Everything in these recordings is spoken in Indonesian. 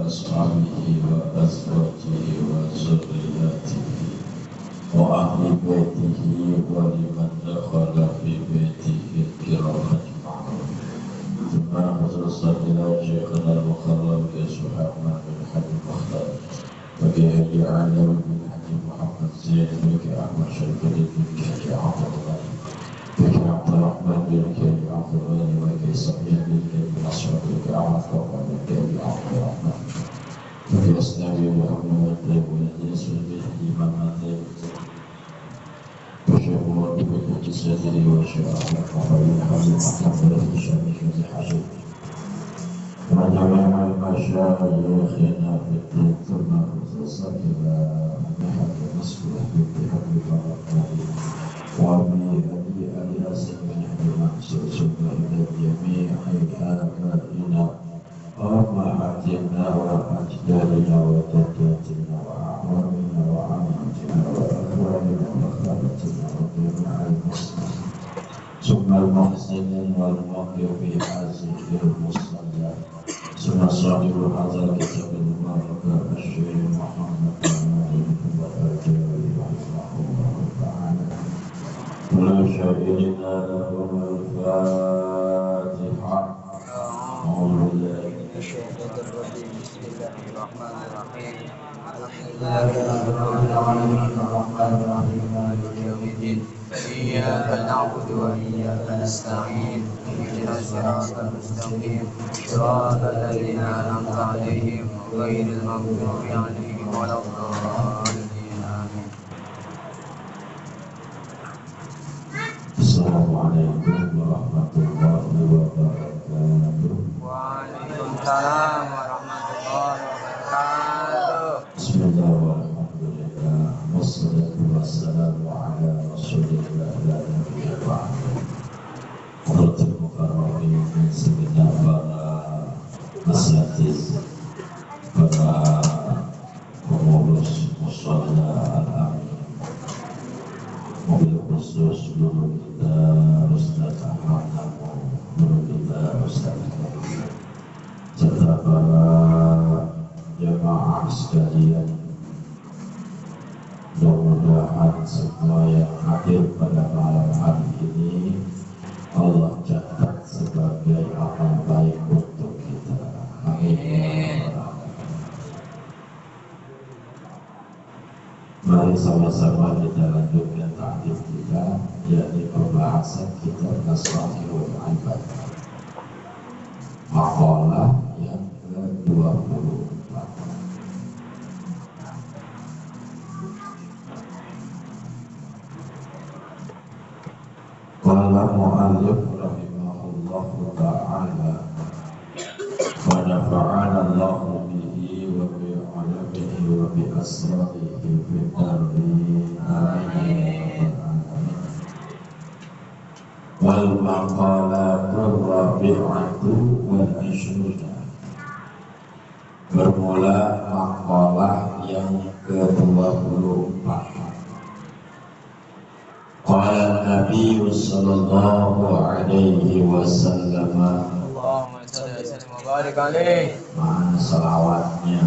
وأصحابه وأزواجه وذرياته وأهل بيته ولمن دخل في بيته الكرام أجمعين. ثم خصوصا إلى شيخنا المخرم كسبحان بن حج المختار وكهدي علم بن حج محمد زين بن أحمد شركة بن حج عبد الله بن عبد الرحمن بن حج عبد الله وكي سفيان بن حج أشرف بن أحمد وقال بن حج عبد الرحمن وكي أسلامي محمد بن يسوع بن حج محمد وشيخ مرد بن حج السادري وشيخ أحمد بن حج محمد بن شامي بن حج وجميع المشايخنا في الدين ثم خصوصا إلى محمد مسؤول بحب الله وبأبي ألياس بن حبيب منصور ثم إلى جميع آبائنا وأمهاتنا وأجدادنا وجداتنا وأعوامنا وعماتنا وأخواننا وخالتنا وجميع المسلمين ثم المحسنين والمقيم في هذه المصلى ثم صاحب هذا الكتاب المبارك الشيخ محمد بن وآله رحمه الله تعالى ونشهدنا لهم الفاتحة. أعوذ بالله من الشيطان الرجيم. بسم الله الرحمن الرحيم. الحمد لله رب العالمين الرحمن الرحيم مالك يوم الدين إياك نعبد وإياك نستعين اهدنا الصراط المستقيم صراط الذين أنعمت عليهم غير المغضوب عليهم ولا الضالين آمين. السلام عليكم ورحمة الله وبركاته. وعليكم السلام ورحمة الله وبركاته. بسم الله والحمد لله والصلاة والسلام على رسول الله لا نبي بعده. حضرة المكرمين من سيدنا para asatidz, para pengurus mushola al-amin, mobil khusus guru kita Ustaz Ahmad Namu, guru kita Ustaz serta para jemaah sekalian, mudah-mudahan semua yang hadir pada malam hari ini Allah catat sebagai amal baik untuk kita. Amin. Mari sama-sama kita lanjutkan ta'lim kita, yakni pembahasan kitab Nasaihul Ibad, maqalah yang ke-24. Qala mu'allif rahimahullahu ta'ala wa nafa'ana Allahu bihi wa bi 'ulamihi wa bi asrarihi fid darin amin. Wal maqalatur rabi'atu wal 'ishruna. Bermula maqalah yang ke-24. Qala Nabi sallallahu alaihi wasallam, Allahumma shalli wa sallim wa barik alaihi. Mana salawatnya?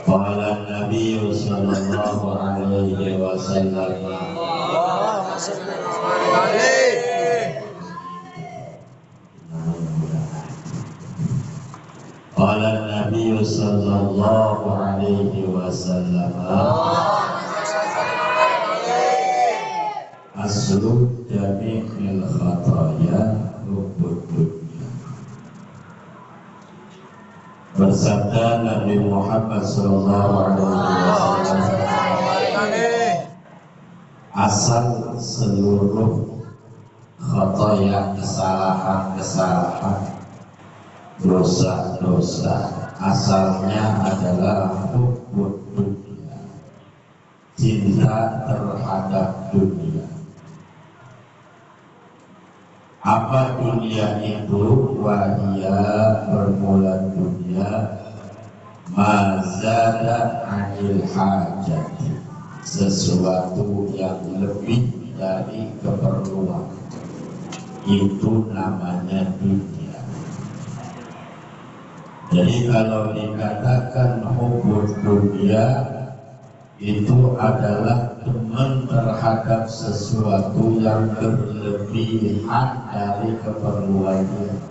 Qala Nabi sallallahu alaihi wasallam, Allahumma shalli wa barik alaihi. Qala Nabi sallallahu alaihi wasallam, aslu jami'il khataya hubbud dunya. Bersabda Nabi Muhammad sallallahu alaihi wasallam, asal seluruh khataya, kesalahan-kesalahan, dosa-dosa asalnya adalah hubbud dunya, cinta terhadap dunia. Apa dunia itu? Wahia, bermula dunia, mazada anil hajati, sesuatu yang lebih dari keperluan, itu namanya dunia. Jadi kalau dikatakan hubud dunia itu adalah demen terhadap sesuatu yang berlebihan dari keperluannya.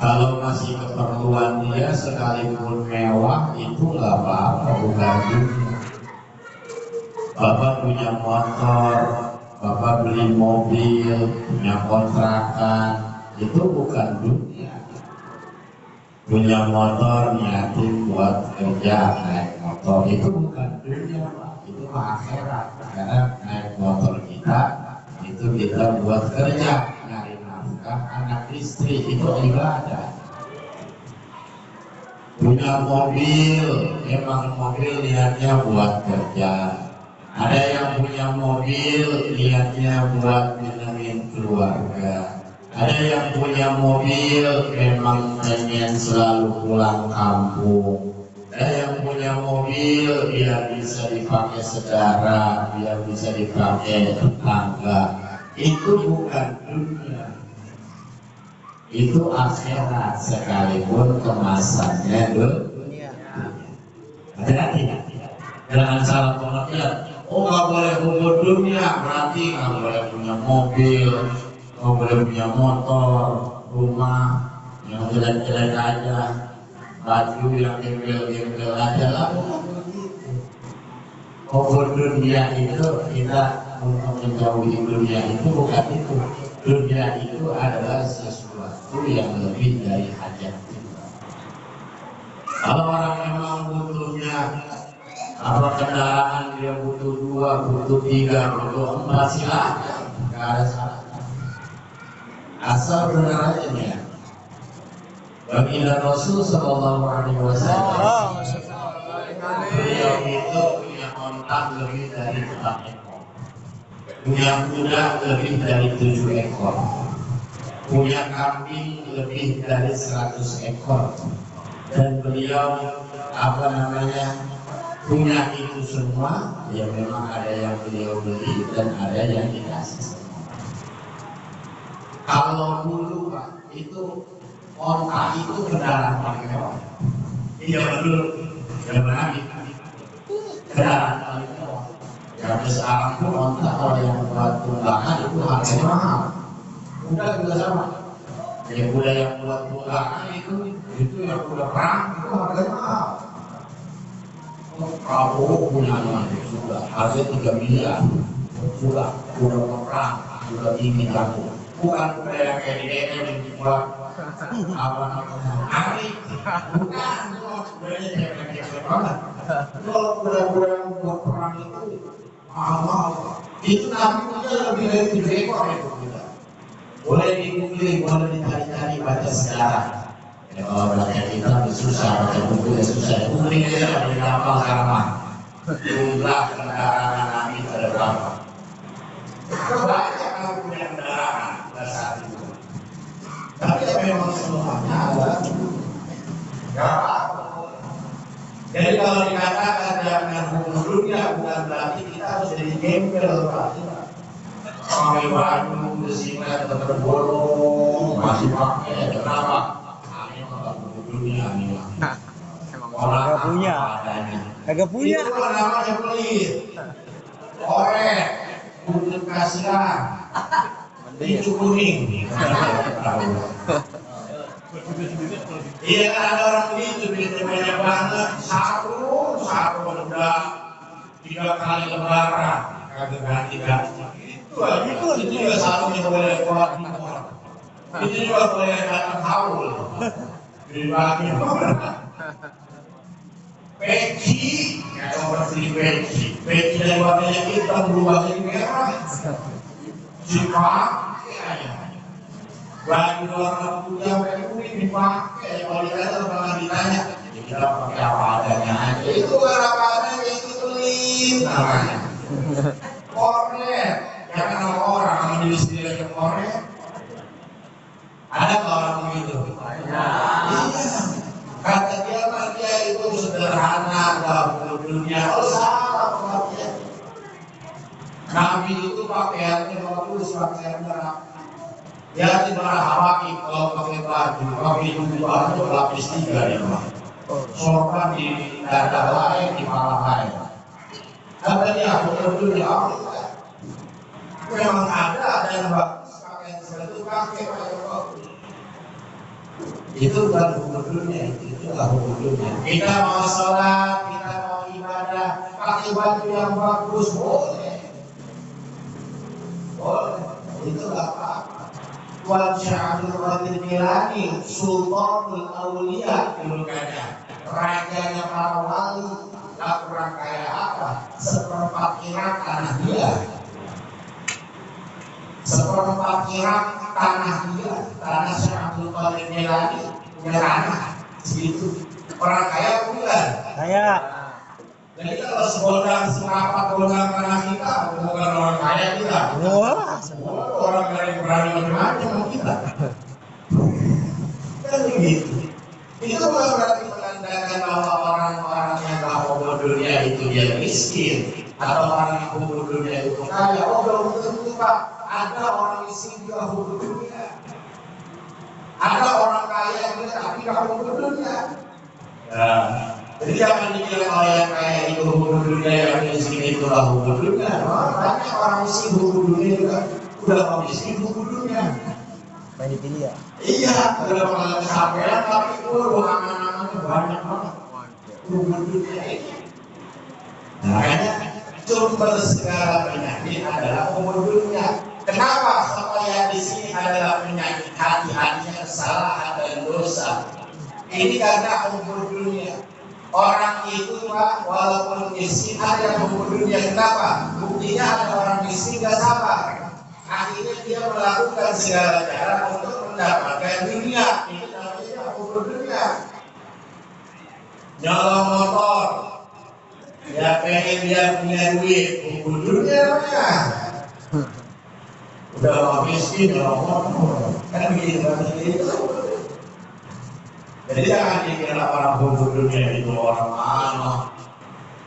Kalau masih keperluan dia sekalipun mewah itu nggak apa-apa, bukan dunia. Bapak punya motor, Bapak beli mobil, punya kontrakan, itu bukan dunia. Punya motor niatin buat kerja naik motor itu bukan dunia, itu akhirat. Karena naik motor kita itu kita buat kerja, nyari nafkah anak istri, itu ibadah. Punya mobil, emang mobil niatnya buat kerja. Ada yang punya mobil niatnya buat nyenengin keluarga. Ada yang punya mobil memang pengen selalu pulang kampung. Ada yang punya mobil biar bisa dipakai saudara, biar bisa dipakai tetangga. Itu bukan dunia, itu akhirat sekalipun kemasannya dunia. Hati-hati, jangan salah pengertian. Oh, nggak boleh hubud dunia, berarti nggak boleh punya mobil, nggak boleh punya motor, rumah yang jelek-jelek aja, baju yang gembel-gembel aja lah. Hubud dunia itu kita untuk menjauhi dunia itu bukan itu. Dunia itu adalah sesuatu yang lebih dari hajat kita. Kalau orang memang butuhnya apa kendaraan, dia butuh 2, butuh 3, butuh 4, silakan, nggak ada salah. Asal benar aja nih ya. Baginda Rasul Sallallahu Alaihi Wasallam, beliau itu punya onta lebih dari 4 ekor, punya kuda lebih dari 7 ekor, punya kambing lebih dari 100 ekor, dan beliau punya itu semua. Ya memang ada yang beliau beli dan ada yang dikasih. Kalau dulu Pak, itu onta itu kendaraan paling mewah. Iya betul, ya benar. Kendaraan paling mewah. Karena sekarang pun onta kalau yang buat tunggangan itu harganya mahal. Kuda juga sama. Ya kuda yang buat tunggangan itu yang kuda perang itu harganya mahal. Prabowo punya juga harga 3 miliar. Sudah perang, sudah tinggi kampung. Bukan kuda yang kayak di yang dibuat apa namanya hari, bukan kudanya cewek-cewek banget. Kalau kuda-kuda yang buat perang itu mahal, itu nabi punya lebih dari 7 ekor itu kuda. Boleh di-googling, boleh dicari-cari, baca sejarah. Ya, kalau baca kitab susah, baca buku ya susah. Googling aja pada hafal sekarang. Jumlah kendaraan nabi ada berapa? Banyak kalau punya kendaraan pada saat itu. Tapi ya memang semuanya ada. Ya, jadi kalau dikatakan jangan hubung dunia, bukan berarti kita harus jadi gembel. Pakai baju besinya tetap bolong, masih pakai kenapa? Dunia nih. Orang kagak punya. Itu namanya pelit. Orek, butuh kasihan. Itu kuning. Iya kan ada orang begitu, duitnya banyak banget. Sarung udah 3 kali lebaran, kagak ganti-ganti. Itu juga sarungnya boleh keluar impor. Itu juga boleh datang haul. Dibagi peci, ya kalau beli peci dari warnanya hitam berubah jadi merah. Dipakai baju warna putih sampai kuning dipakai. Kalau ditanya orang ditanya, kita pakai apa adanya aja. Itu apa adanya itu pelit namanya. Kornet, jangan sama orang, sama diri sendiri aja kornet. Ada orang begitu? Iya. Kata dia itu sederhana, gak perlu dunia. Oh salah pengertian. Nabi itu pakaiannya bagus, pakaiannya rapi. Ya tidak hawaki kalau pakai baju, pakai baju lapis 3 ya Pak. Sorban di dada lain, di kepala lain. Ada dia betul ya Allah. Memang ada yang bagus pakai seperti pakai bagus. Itu bukan hukumnya, itulah hukumnya. Kita mau sholat, kita mau ibadah, pakai baju yang bagus boleh. Boleh, itu apa-apa. Tuan Syekh Abdul Qadir Jilani, Sultanul Aulia julukannya, rajanya para wali, lah kurang kaya apa? Seperempat Irak tanah dia, seperempat Irak tanah dia, tanah Syekh Abdul Qadir Jilani punya tanah segitu. Orang kaya bukan? Kaya. Jadi kalau seperempat golongan tanah kita bukan orang kaya kita. Orang kaya berani macam-macam kita. Kan begitu. Itu bukan berarti menandakan bahwa orang-orang yang bahwa dunia itu dia miskin atau orang yang hubung dunia itu kaya. Oh belum tentu Pak. Ada orang miskin juga hubung dunia. Ada orang kaya juga tapi nggak hubung dunia. Jadi jangan dikira kalau yang kaya itu hubung dunia, yang miskin itulah hubung dunia. Banyak orang miskin hubung dunia juga udah mau miskin hubung dunia. Main dipilih ya? Iya, udah pernah kesampaian tapi itu aman-amannya banyak banget hubung dunia ini. Makanya sumber segala penyakit adalah hubung dunia. Kenapa? Supaya di sini adalah penyakit hati-hatinya kesalahan dan dosa. Ini karena hubung dunia. Orang itu Pak, walaupun miskin ada hubung dunia. Kenapa? Buktinya ada orang miskin gak sabar. Akhirnya dia melakukan segala cara untuk mendapatkan dunia. Itu namanya hubung dunia. Nyolong motor, ya pengen dia punya duit, hubung dunia namanya. Udah mau miskin, nyolong motor, kan begitu itu. Jadi jangan dikira orang hubung dunia itu orang mana,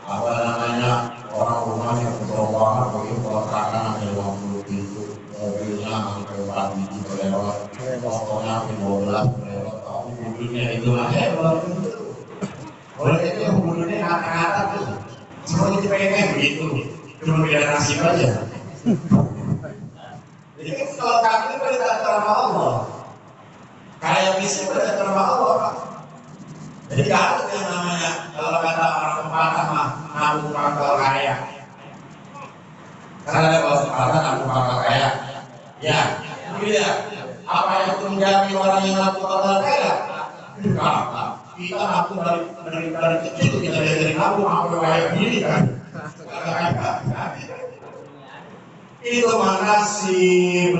apa namanya, orang rumahnya besar banget, begitu kontrakan ada uang itu, mobilnya sampai pagi itu lewat, motornya sampai 12 lewat, hubung dunia itu aja belum tentu. Oleh itu hubung dunia kata-kata tuh, semua itu pengen begitu, cuma beda nasib aja. Jadi kalau kami berita terima Allah. Kayak miskin berada terima Allah Pak. Jadi gak ada yang namanya kalau kata orang pepatah mah nabung pangkal kaya. Karena ada kalau pepatah nabung pangkal kaya. Ya, begitu ya. Apa yang itu menjamin orang yang nabung pangkal kaya? Enggak. Kita nabung dari kecil kita dari nabung sampai kaya begini kan. Itu mah nasib,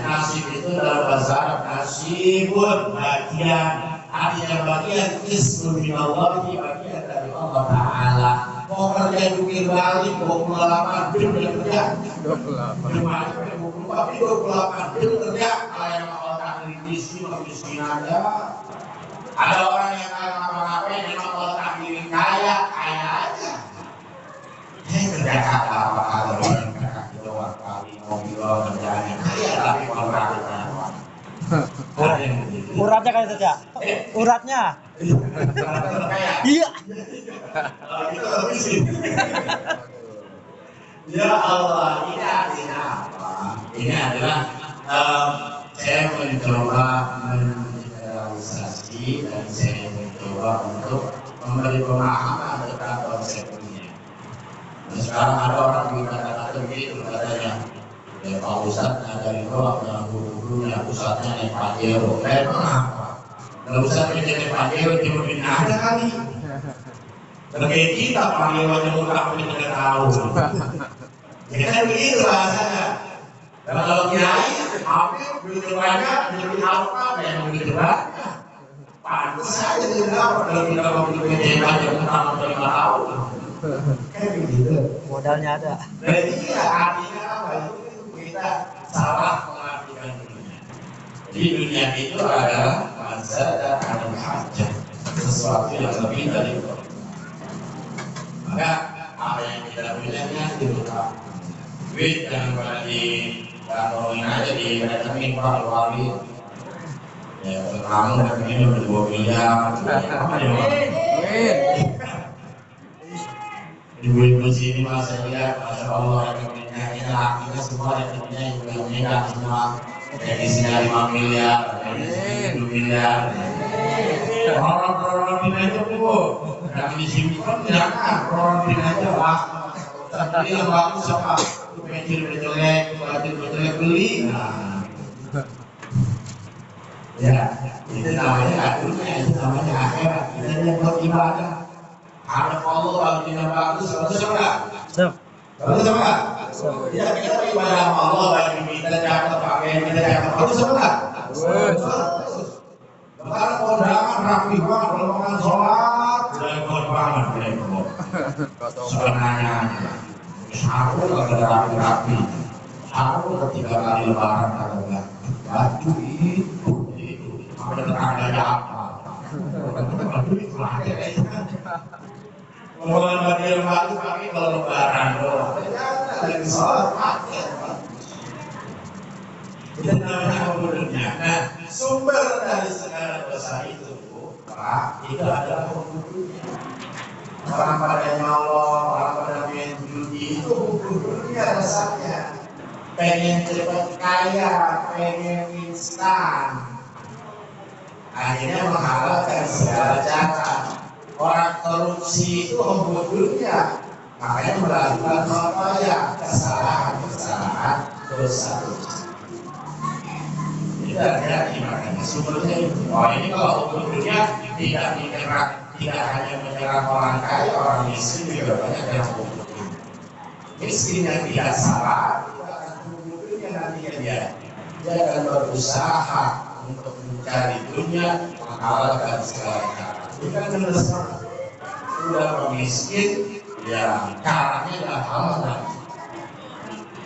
nasib itu dalam bahasa Arab nasibun, bagian, artinya bagian ismu minallahi, bagian dari Allah Ta'ala. Mau kerja jukir balik 28 jam kerja, 28 jam kerja, kalau yang mau tak miskin aja. Ada orang yang kaya ngapa-ngapain, yang mau tak kaya aja. Kerja kata apa-apa kali mobil kerjanya kaya tapi kontraknya uratnya kayak saja uratnya iya ya Allah ini artinya apa? Ini adalah saya mencoba mengeneralisasi dan saya mencoba untuk memberi pemahaman tentang konsep ini. Nah, sekarang ada orang mengatakan begitu katanya, ya Pak Ustadz dari doang dengan guru-gurunya, Ustadznya naik Pajero. Memang apa? Kalau Ustadznya jadi Pajero cuma ada kali. Terkait kita Pajero aja murah pun tidak tahu. Ya kan begitu bahasanya. Dan kalau kiai, hampir begitu banyak, begitu apa yang begitu banyak. Pantas saja tidak dapat kalau kita mau begitu hebat yang pertama kali tahu. Kayak begitu. Modalnya ada. Jadi ya artinya apa itu kita salah mengartikan dunia. Jadi dunia itu adalah masa dan ada hajat, sesuatu yang lebih dari itu. Maka apa yang kita punya di rumah, duit jangan pada Kalau ini aja di datangin Pak Wali, ya kamu datangin udah 2 miliar, apa ya? Ibu-ibu sini masih lihat, masya Allah, rekeningnya lakinya semua rekeningnya juga megang semua, dari sini 5 miliar, dari sini 7 miliar. Orang-orang aja bu, yang disimpan jangan, orang aja lah. Tapi yang bagus apa? Kecil jelek, baju jelek beli. Nah, ya, itu namanya dunia, itu namanya akhirat. Kita yang beribadah. Ada Allah kalau tidak bagus, bagus apa? Bagus apa? Ya kita beribadah sama Allah, bagi kita cakap pakai kita cakap bagus apa? Bagus. Kalau kondangan rapi banget, kalau makan sholat, repot banget, repot. Sebenarnya, sahur kalau rapi-rapi, sahur ketika kali lebaran kalau enggak baju itu, ada tetangganya apa? Baju itu aja kayaknya. Kalau baju yang bagus pakai kalau lebaran doang. Lagi sholat pakai. Itu namanya pembunuhnya. Nah, sumber dari segala dosa itu, Pak, itu adalah pembunuhnya. Orang pada nyolong, orang pada main judi, itu pembunuhnya dasarnya. Pengen cepat kaya, pengen instan. Akhirnya menghalalkan segala cara. Orang korupsi itu pembunuhnya. Makanya melakukan kesalahan, dosa-dosa. Tidak makanya sumbernya itu. Oh ini kalau pembunuhnya tidak hanya menyerang orang kaya, orang miskin juga banyak yang membunuh. Miskin yang tidak salah, itu akan membunuhnya nantinya dia akan berusaha untuk mencari dunia, menghalalkan segala cara. Ini kan menyesal. Sudah miskin, ya caranya dah halal.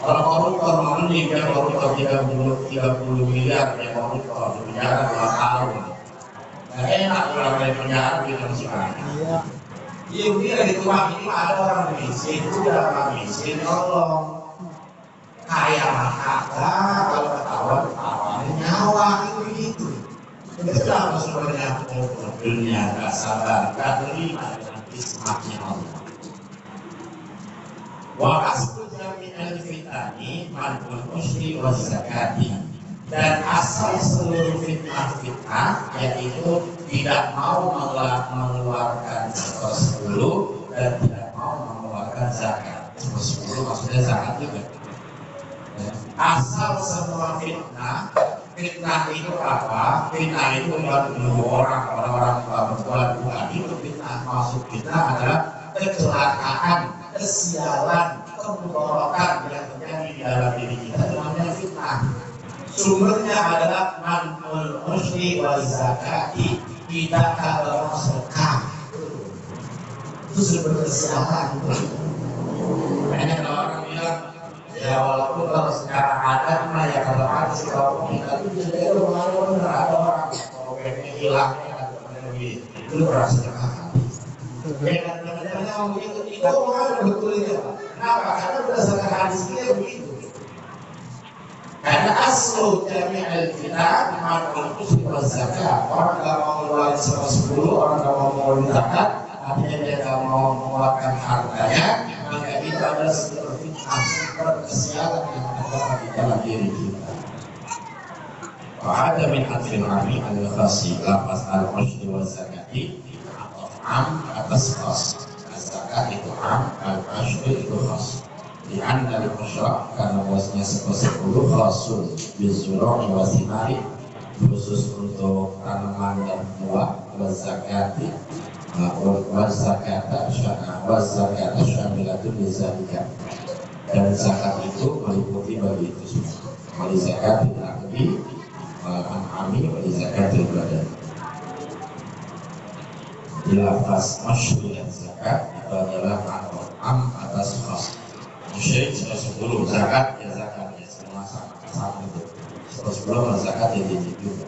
Kalau koruptor mending dia koruptor 30 miliar dia koruptor di penjara 2 tahun. Nah, enak orang dari penjara kita masih banyak. Iya, dia di rumah ini ada orang miskin, udah orang miskin tolong. Kaya kata kalau ketahuan nyawa itu begitu. Itu apa sebenarnya dunia nggak sabar, nggak terima dengan kismatnya Allah. Wa aslu jami'al fitani man'ul usyri wa zakati. Dan asal seluruh fitnah yaitu tidak mau mengeluarkan 10 dan tidak mau mengeluarkan zakat. 10 maksudnya zakat juga. Asal semua fitnah itu apa? Fitnah itu menuduh orang-orang berbuat itu fitnah. Maksud fitnah adalah kecelakaan, kesialan, kemudorotan yang terjadi di dalam diri kita, itu namanya fitnah. Sumbernya adalah man'ul usyri wa zakati, tidak ada sedekah. Itu sumber kesialan. Banyak orang bilang, ya walaupun kalau secara adat mah ya kalau ada si kaum kita itu jadi orang ada orang kalau pengen hilangnya atau itu berasa sedekah. Jangan begitu, itu orang betulnya. Kenapa? Karena berdasarkan hadis ini begitu. Karena asal jami'al fitan man'ul usyri wa zakat. Orang nggak mau ngeluarin 10, orang nggak mau ngeluarin zakat, artinya dia nggak mau mengeluarkan hartanya, maka itu adalah sebuah fitnah, sebuah kesialan yang ada di dalam diri kita. Wahada min adfil ami al-khasi lafaz al-usyri wa zakati am atas khas. Zakat itu am, al-usyri itu khas. Di anna al-usyra karena bosnya 10 khasul bizururi wa thimari, khusus untuk tanaman dan buah, wa zakati wa zakata syamilatun lizalika. Dan zakat itu meliputi bagi itu semua. Wali zakat tidak lebih ami wali zakat ibadah. Di lafaz masyhur zakat itu adalah am atas khas. Musyrik 10, zakat ya zakat ya semua sama itu. 10 zakat ya juga.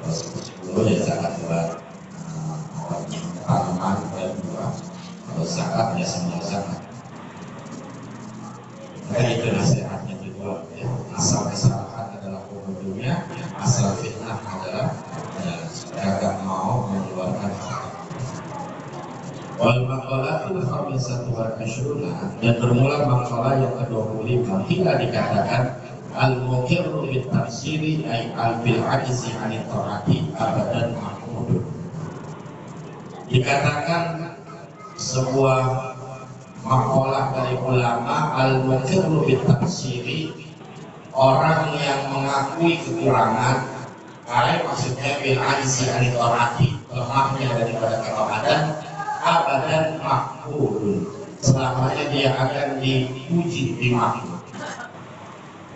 10 ya zakat buat tanaman dan buah. Kalau zakat ya semua zakat. Nah itu nasihatnya juga ya. Asal Wal maqalatul khamisatu wal ashruna, dan bermula maqalah yang ke-25 hingga dikatakan al-muqirru bit tafsiri ay al-bil ajzi anit taati abadan mahmud. Dikatakan sebuah maqalah dari ulama al-muqirru bit tafsiri, orang yang mengakui kekurangan, maksudnya bil ajzi anit taati, lemahnya daripada ketaatan, abadan makbul, selamanya dia akan dipuji, dimakbul.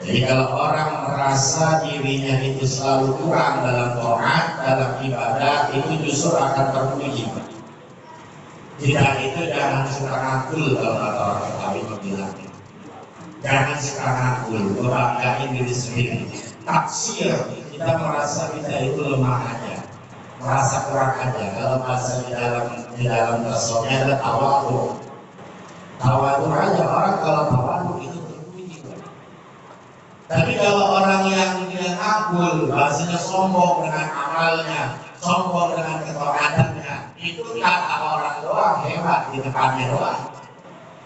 Jadi kalau orang merasa dirinya itu selalu kurang dalam taat, dalam ibadah, itu justru akan terpuji. Jika itu jangan suka ngakul, kalau kata orang Betawi bilang, jangan suka ngakul, membanggain diri sendiri. Taksir, kita merasa kita itu lemah aja, merasa kurang aja. Kalau bahasa di dalam tasawufnya ada tawadhu. Tawadhu aja, orang kalau tawadhu itu terpuji. Tapi kalau orang yang dia akul, bahasanya sombong dengan amalnya, sombong dengan ketaatannya, itu kata orang doang hebat, di depannya doang,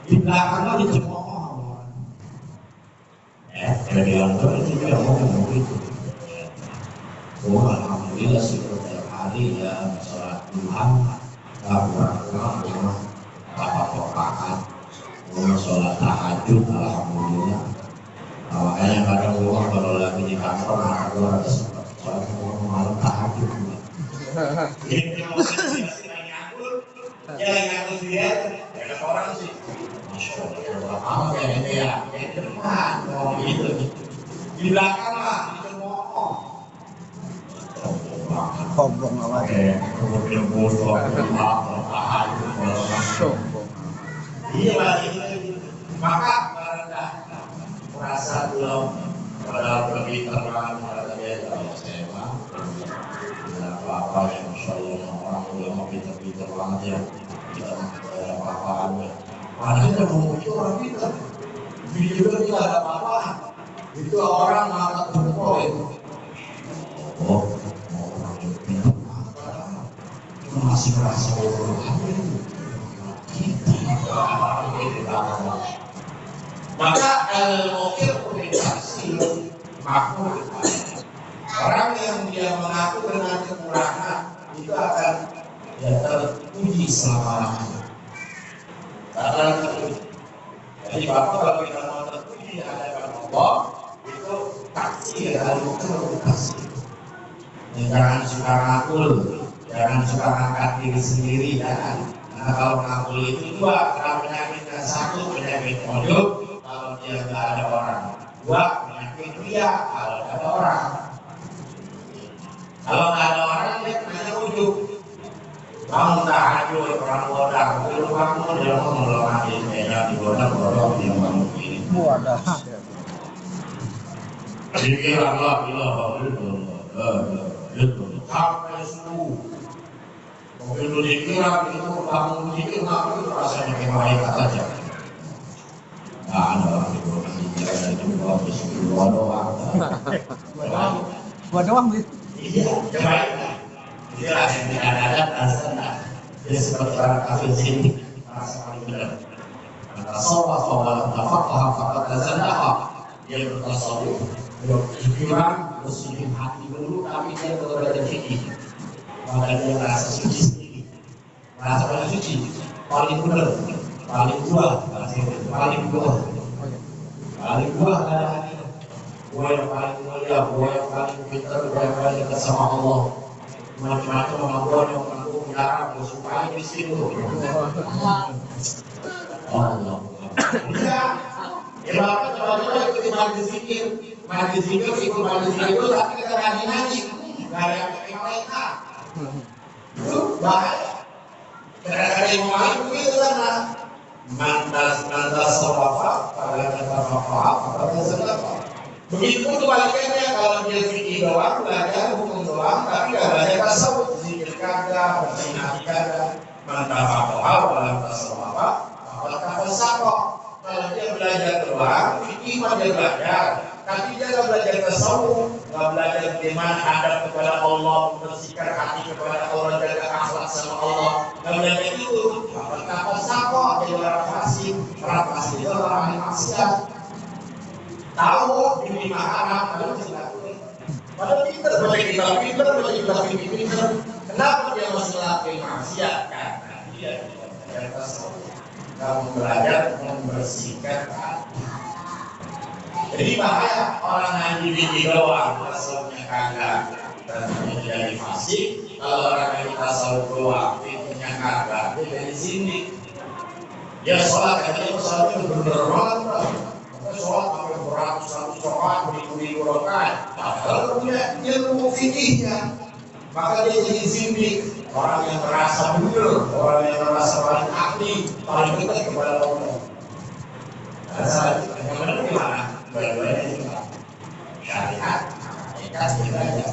di belakangnya dicemooh. Dia bilang tuh itu dia ngomong begitu. Oh alhamdulillah sih setiap hari ya sholat duha, kurang-kurang rumah apa-apaan, sholat tahajud alhamdulillah. Makanya kadang gua kalau lagi di kantor, maka gua ada sempat sholat malam tahajud. Jadi kalau dia lagi ngakul dia, ada orang sih, masya Allah, apa ya ini ya, depan, mau gitu, di belakang lah, dicemooh. Sombong amat. Kemudian bodoh, tahajud, Sombong. iya lagi, maka pada merasa belum, padahal lebih terang, pada dia kalau saya mah, apa-apa yang masya Allah orang ulama pintar-pintar banget ya, tidak ada apa-apaan ya. Padahal yang ngomong itu orang pintar, video juga tidak ada apa-apaan. Itu orang mengangkat jempol itu. Oh, orang yang pintar banget, cuma masih merasa bodoh aja itu. Maka al-muqir publikasi makmur. Orang yang dia mengaku dengan kekurangan itu akan terpuji selama-lamanya. Akan terpuji. Jadi Bapak kalau kita mau terpuji di hadapan Allah, itu taksir, al-muqir publikasi. Jangan suka ngakul, jangan suka ngangkat diri sendiri, jangan. Karena kalau ngakul itu dua, kalau penyakitnya satu, penyakit ujub, kalau dia nggak ada orang. Dua, penyakit ria, kalau ada orang. Kalau nggak ada orang, dia kena ujub. Bangun tahajud, orang bodak, dulu bangun, dia mau melomati meja di bodak, dia bangun ini. Wadah. Zikir Allah, itu sampai subuh. Begitu dikira itu bangun dikir, itu rasanya kayak malaikat saja. Nah, ada orang di bodak itu bagus, dua doang. Gua doang gitu. Iya, baik. Inilah yang tidak ada dasarnya. Dia seperti orang kafir sini, merasa paling benar. Tasawwuf wa tafaqaha faqad tazannaha. Dia bertasawuf, berpikiran, bersihin hati dulu, tapi dia berbeda fikih. Maka dia merasa suci sendiri, merasa paling suci, paling benar, paling buah, paling buah, paling buah ada hati. Gua yang paling mulia, gua yang paling pintar, gua yang paling dekat sama Allah. Macam-macam sama gua yang menanggung jarang, gua supaya miskin lu. Allah. Bisa. Ya Bapak coba-coba ikuti majlis zikir. Majlis zikir, ikut majlis zikir itu tapi kita ngaji-ngaji. Gak ada yang pakai mereka. Itu bahaya. Kadang-kadang yang mau main begitu kan. Mantas sorafa, pada kata fafaaf, pada sedapa. Begitu kebalikannya, kalau dia fikih doang, belajar hukum doang, tapi gak belajar tasawuf, zikir kagak, bersinati kagak, mantafakohal, dalam tasawuf apakah falsafah. Kalau dia belajar doang, fikih mah dia belajar, tapi dia gak belajar tasawuf, gak belajar bagaimana hadap kepada Allah, membersihkan hati kepada Allah, jaga akhlak sama Allah, gak belajar itu, maka kita pikir-pikir, kenapa dia masih lakukan maksiat? Karena dia tidak belajar tasawuf. Kamu belajar membersihkan hati. Jadi bahaya orang ngaji biji doang, tasawufnya kagak, dan menjadi fasik. Kalau orang ngaji tasawuf doang, fikihnya kagak, dia dari sini. Ya sholat katanya sholatnya bener-bener banget, sholat sampai beratus-ratus rakaat, beribu-ribu rakaat. Kalau punya ilmu fikihnya, maka dia jadi zindik. Orang yang merasa benar, orang yang merasa paling ahli, paling dekat kepada Allah. Asal yang benar gimana? Dua-duanya juga syariat, hakikat juga aja.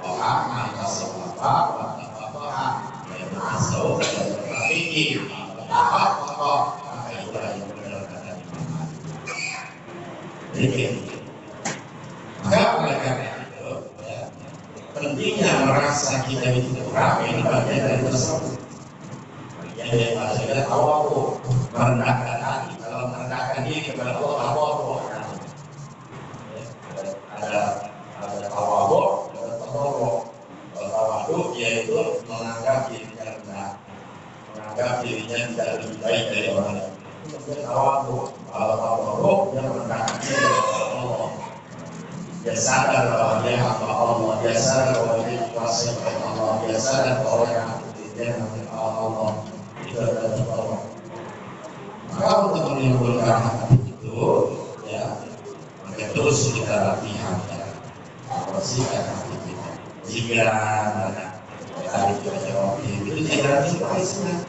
Orang maka sebab apa? Yang masuk dan berpikir apa? Maka itu yang benar kata Imam. Jadi, maka oleh karena itu, pentingnya merasa kita itu kurang ini bagian dari tasawuf. Bagian dari bahasa tawadhu, merendahkan hati. Kalau merendahkan diri kepada Allah, tawadhu. Ada tawadhu, ada tawadhu. Kalau tawadhu yaitu menganggap dirinya rendah, menganggap dirinya tidak lebih baik dari orang lain. Itu tawadhu. Kalau tawadhu dia merendahkan diri kepada Allah. Dia sadar bahwa dia hamba Allah, dia sadar bahwa dia dikuasai oleh Allah, dia sadar bahwa dia hamba Allah. Itu adalah tawadhu. Maka untuk menimbulkan hati itu, ya, maka terus kita latihan, ya, bersihkan hati kita. Jika tadi kita jawab itu tidak dikuasai.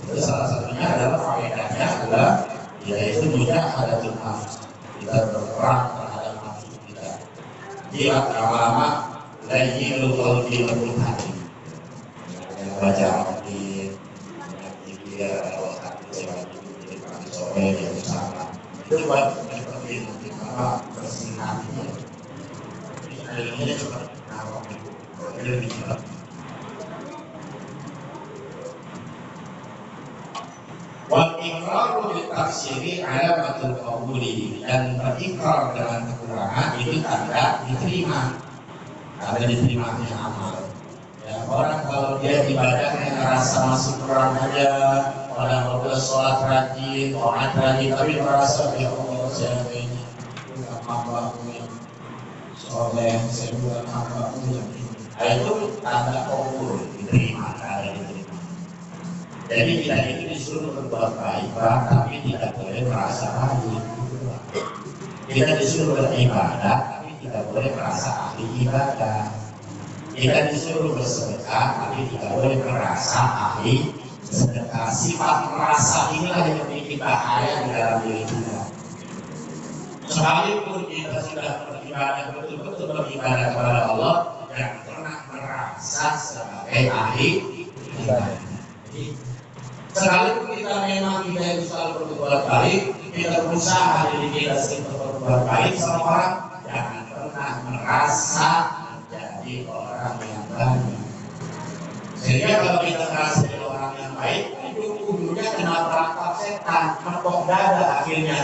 Itu salah satunya adalah faedahnya adalah yaitu mujahadatul nafs. Kita berperang terhadap nafsu kita. Dia lama-lama lagi qalbi wa hati. Yang baca hadis, dia atau hadis sore yang sama. Itu buat seperti apa bersih hatinya. Akhirnya seperti apa? Lebih cepat. Wal iqraru bil tafsiri alamatul qabuli, dan berikrar dengan kekurangan itu tanda diterima. Tanda diterimanya amal. Ya, orang kalau dia ibadahnya merasa masih kurang aja, orang udah sholat rajin, orang rajin tapi merasa ya Allah saya ini enggak mampu soleh, saya juga mampu yang ini. Itu tanda qabul, diterima, tanda diterima. Jadi kita itu disuruh berbuat baik, tapi tidak boleh merasa baik. Kita disuruh beribadah, tapi tidak boleh merasa ahli ibadah. Kita disuruh bersedekah, tapi tidak boleh merasa ahli sedekah. Sifat merasa inilah yang memiliki bahaya di dalam diri kita. Sekalipun kita sudah beribadah, betul-betul beribadah kepada Allah, jangan pernah merasa sebagai ahli ibadah. Sekalipun kita memang kita itu selalu berbuat baik, kita berusaha diri kita sering berbuat baik sama orang, jangan pernah merasa menjadi orang yang baik. Sehingga kalau kita merasa jadi orang yang baik, itu ujungnya kena perangkap setan, mentok dada akhirnya.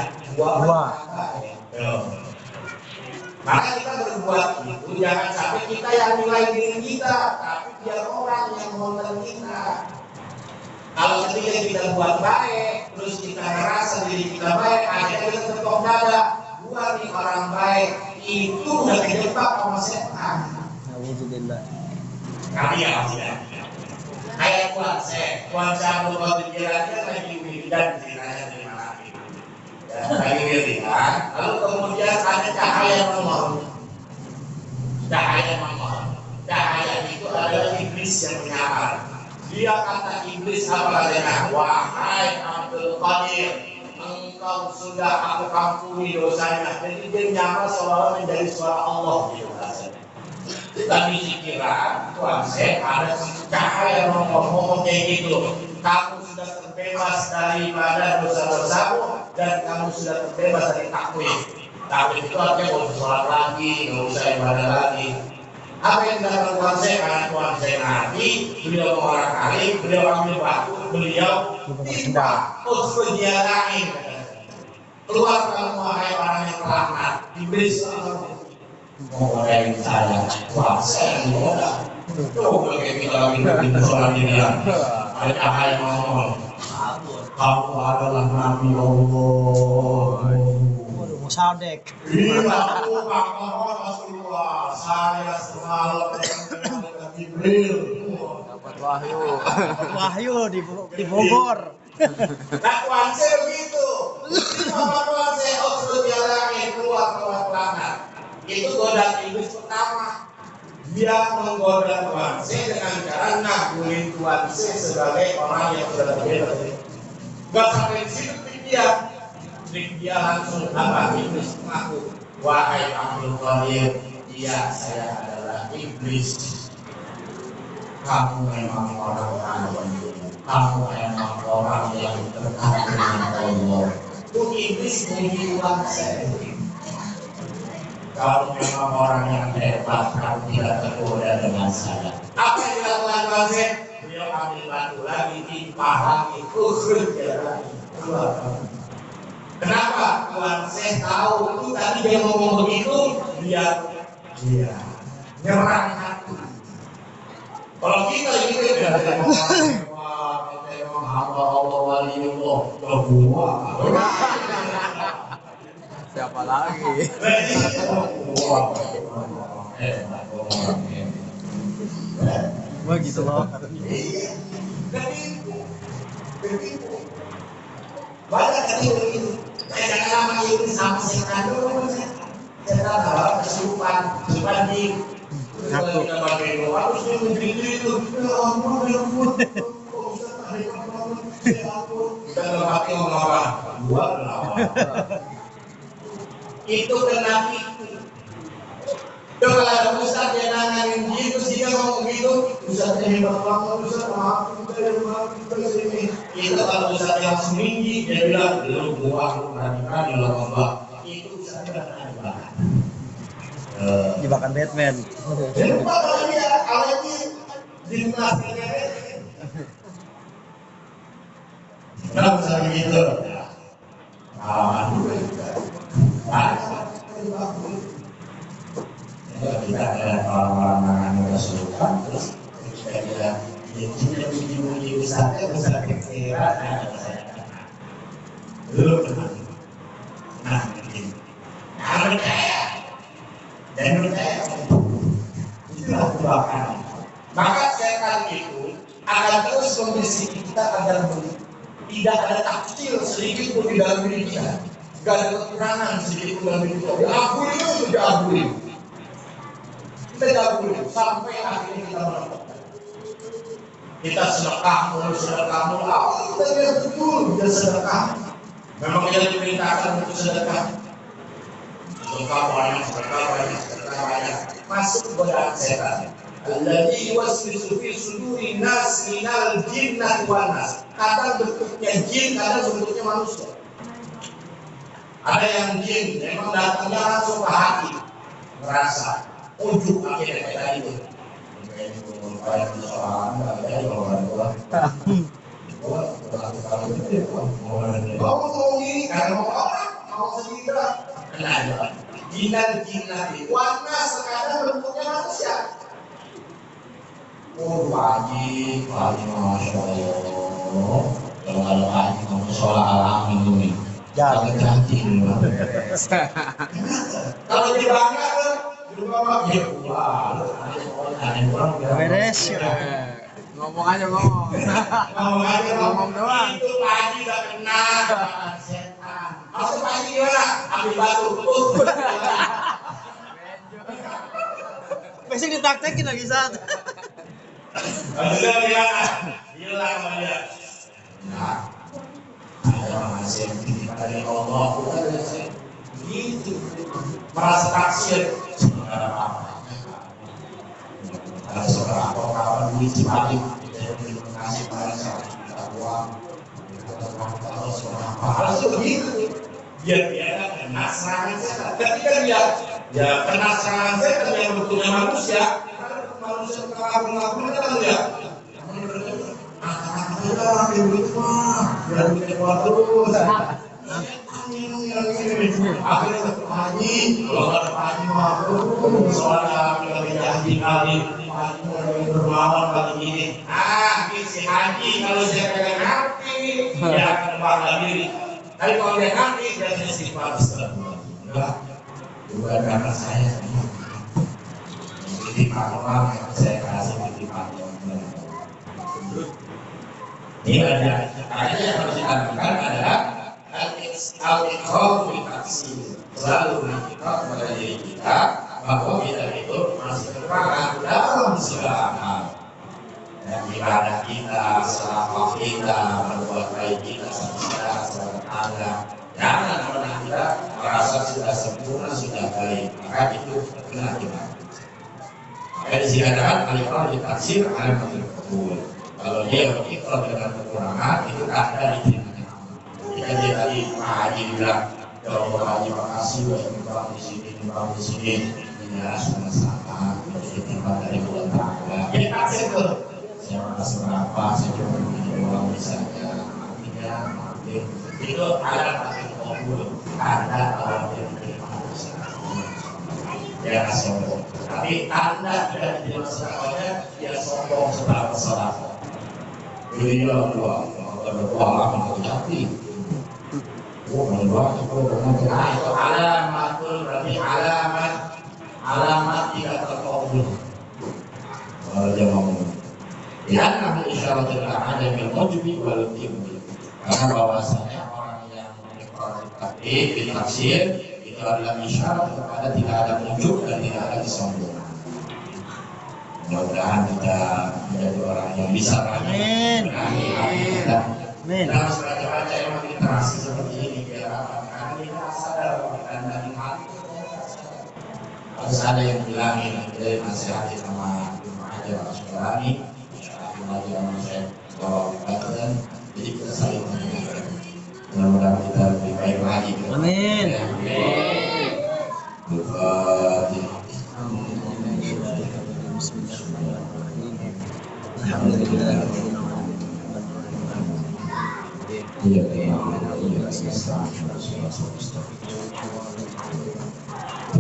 Maka kita berbuat itu jangan sampai kita yang nilai diri kita, tapi biar orang yang mengenal kita. Kalau ketika kita buat baik, terus kita merasa diri kita baik, akhirnya kita ketok dada, gua nih orang baik, itu udah kejebak sama setan. Alhamdulillah. Kami ya tidak. Kayak Tuan Syahul Qadir dia lagi wiridan ceritanya dari mana gitu. Ya, lagi wiridan, lalu kemudian ada cahaya memang. Cahaya itu adalah iblis yang menyamar. Dia kata iblis apa katanya? Wahai Abdul Qadir, engkau sudah aku ampuni dosanya. Jadi dia nyamar seolah-olah menjadi suara Allah gitu rasanya. Tapi dikira Tuhan saya ada cahaya ngomong kayak gitu. Kamu sudah terbebas daripada dosa-dosamu dan kamu sudah terbebas dari takwid. Takwid itu artinya gak usah sholat lagi, gak usah ibadah lagi. Apa yang dilakukan Tuhan saya? Karena Tuhan saya nanti beliau mengorak alim, beliau ambil batu, beliau timpa, terus dia lain. Keluar kamu wahai orang yang terlaknat, iblis. mau ngodain saya, wah saya yang ngoda. Coba kayak kita lagi di musola ini ya, ada cahaya ngomong. Kamu adalah Nabi Allah. Waduh, mau sadek. Iya, aku Muhammad Rasulullah. Saya semalam dengan Jibril. Dapat wahyu. Wahyu di Bogor. Dakwaan saya begitu. Dakwaan saya sudah diarahkan keluar pelanggan. Itu godaan iblis pertama. Dia menggoda Tuhan saya dengan cara ngagulin Tuhan saya sebagai orang yang sudah berbeda. Gak sampai di situ dia langsung apa iblis mengaku, wahai Abdul Qadir, iya saya adalah iblis. Kamu memang orang kamu memang orang yang dekat dengan Allah. Itu iblis menjadi Tuhan saya. Kalau memang orang yang hebat, kamu tidak tergoda dengan saya. Apa yang dilakukan Tuhan saya? Beliau ambil batu lagi, dipahangi, keluar. Kenapa? Tuhan saya tahu itu tadi dia ngomong begitu, dia nyerang hati. Kalau kita gitu ya, memang hamba Allah waliullah, gua. Siapa lagi? Wah gitu loh. Ketipu. Banyak ketipu itu. Jangan lama itu sama setan dulu. Setan apa? Kesurupan di Ngaku. harus menjadi itu. Kita pakai ngomong apa? Dua itu kena itu. Coba ada Ustaz yang nanyain gitu, dia ngomong gitu, Ustaz yang hebat banget, Ustaz maaf, kita sini. Itu kalau Ustaz yang seminggi, dia bilang, lu gua, lu berani-berani lo ngomong. Itu Ustaz yang berani-berani. Jebakan Batman. Jadi lupa kalau dia, kalau ini dinasihnya kenapa bisa begitu? Kita ada orang-orang yang kesulitan, terus kita bilang, dia puji-puji Ustaznya, Ustaz kira dulu teman. Nah, begini. Percaya. Dan percaya. Itulah kebakaran. Maka setan itu akan terus membisiki kita agar tidak ada taksil sedikit pun di dalam diri kita. Tidak ada kekurangan sedikit pun dalam diri kita. Diakui itu sudah diakui. Kita diakui sampai akhirnya kita menetapkan. Kita sedekah mulu, kita tidak betul, kita sedekah. Memang kita diperintahkan untuk sedekah. Sedekah banyak. Masuk godaan setan. Alladzi yuwaswisu fi suduri nas minal jinnati wan nas. Kadang bentuknya jin, kadang bentuknya manusia. Ada yang jin, memang datangnya langsung ke hati, merasa ujuk akhirnya kayak tadi itu. Mau ini karena mau orang, mau sendiri. Kenapa? Jinnati warna sekarang bentuknya manusia. Oh wajib, masya Allah. Kalau haji kamu sholat alami ini, jangan cantik. Kalau di bangga kan, di rumah dia pulang. Beres. Ngomong aja ngomong. Ngomong doang. Itu haji gak kena setan. Maksud haji gimana? Ambil batu. Besok ditaktekin lagi saat. Sudah hilang sama dia. Nah, ada masih dari Allah, bukan gitu. Merasa taksir, ada apa? Ada seorang kawan di Cipali, dia mengasih pada kita uang, harus begitu. Biar dia kena serangan setan. Ketika dia kena serangan setan yang bentuknya manusia mengaku-ngaku kan ya. Orang yang begitu mah, biar kita keluar terus. Akhirnya ke haji, kalau nggak ada haji mah, soalnya lagi haji kali, haji lagi berlawan kali ini. Si haji kalau saya pengen hati, dia akan bangga diri. Tapi kalau dia hati, dia istighfar enggak, bukan karena saya. Titipan orang yang saya kasih titipan yang ini ada yang harus ditanamkan adalah al-iqrar bil taksir, selalu mengikat kepada diri kita bahwa kita itu masih kekurangan dalam segala hal, dan ibadah kita, selama kita, berbuat baik kita, sama tetangga. Jangan pernah kita merasa sudah sempurna, sudah baik, maka itu benar kita. Maka disini al-iqrar bil taksir alamatul qabul. Kalau dia berikrar dengan kekurangan, itu tanda diterimanya. Jika dia tadi Pak Haji bilang, ya Allah Haji makasih, nyumbang di sini, ya sama-sama, menjadi timbangan dari Allah Ta'ala. Dia kasih tuh, saya makasih berapa, saya cuma begini doang misalnya, artinya, itu ada kabul, tanda bahwa dia menerima usaha. Dia nggak sombong, tapi tanda tidak diterima sedekahnya, dia sombong setelah bersedekah. Dia berdoa akan terjadi. Berdoa itu alamatul, berarti alamat tidak terkabul. Kalau dia ngomong, ya namun isyarat tidak ada yang mewujudi walau tinggi. Karena bahwasanya orang yang ditafsir itu adalah isyarat kepada tidak ada wujud dan tidak ada kesombongan. Mudah-mudahan kita menjadi orang yang bisa Amin. Amin. Kita harus baca-baca yang literasi seperti ini biar apa? Karena kita sadar dan dari hati harus ada yang bilangin, kita nasihati sama Jum'ah aja harus berani, Jum'ah aja sama saya bawa dan jadi kita saling mengingatkan. Mudah-mudahan kita lebih baik lagi. Amin.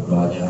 Doanya